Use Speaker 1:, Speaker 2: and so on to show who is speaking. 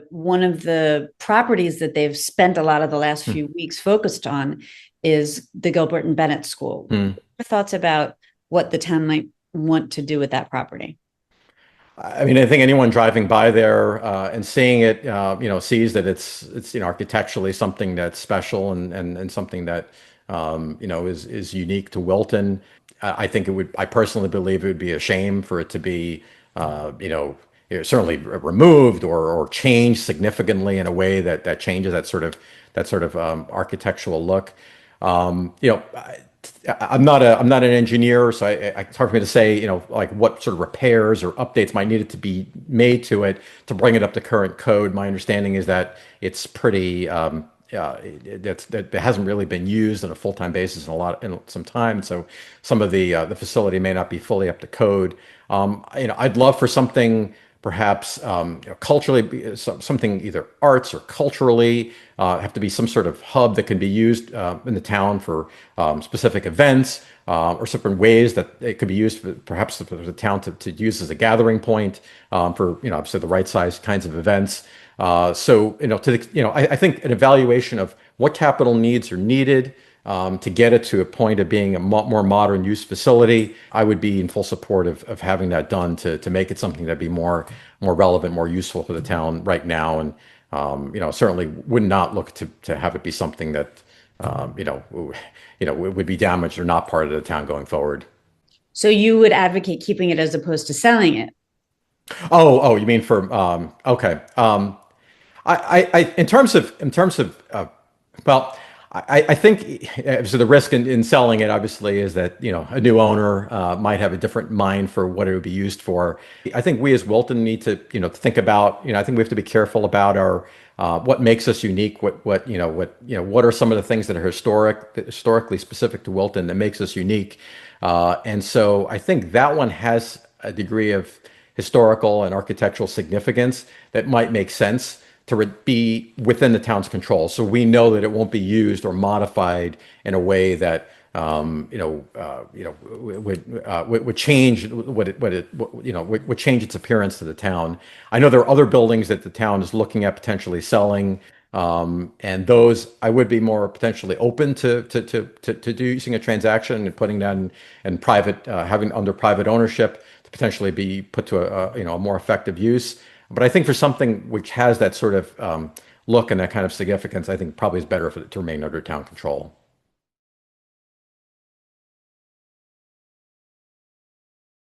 Speaker 1: One of the properties that they've spent a lot of the last
Speaker 2: Hmm.
Speaker 1: few weeks focused on is the Gilbert and Bennett School. What
Speaker 2: Hmm.
Speaker 1: are your thoughts about what the town might want to do with that property?
Speaker 2: I mean, I think anyone driving by there and seeing it, sees that it's architecturally something that's special and something that is unique to Wilton. I think it would. I personally believe it would be a shame for it to be, certainly removed or changed significantly in a way that changes that sort of architectural look. I'm not an engineer, so it's hard for me to say, like what sort of repairs or updates might need to be made to it to bring it up to current code. My understanding is that it's pretty, that it hasn't really been used on a full-time basis in some time. So some of the facility may not be fully up to code. I'd love for something perhaps culturally, something either arts or culturally, have to be some sort of hub that can be used in the town for specific events or different ways that it could be used for, perhaps for the town to use as a gathering point for obviously the right size kinds of events. I think an evaluation of what capital needs are needed to get it to a point of being a more modern use facility. I would be in full support of having that done to make it something that'd be more relevant, more useful for the town right now, and certainly would not look to have it be something that would be damaged or not part of the town going forward.
Speaker 1: So you would advocate keeping it as opposed to selling it?
Speaker 2: Oh, you mean for okay. In terms of well, I think so. The risk in selling it obviously is that a new owner might have a different mind for what it would be used for. I think we as Wilton need to think about. I think we have to be careful about our what makes us unique. What are some of the things that are historically specific to Wilton that makes us unique. And so I think that one has a degree of historical and architectural significance that might make sense to be within the town's control. So we know that it won't be used or modified in a way that would change would change its appearance to the town. I know there are other buildings that the town is looking at potentially selling, and those I would be more potentially open to do using a transaction and putting that in private, having under private ownership to potentially be put to a more effective use. But I think for something which has that sort of look and that kind of significance, I think probably is better for it to remain under town control.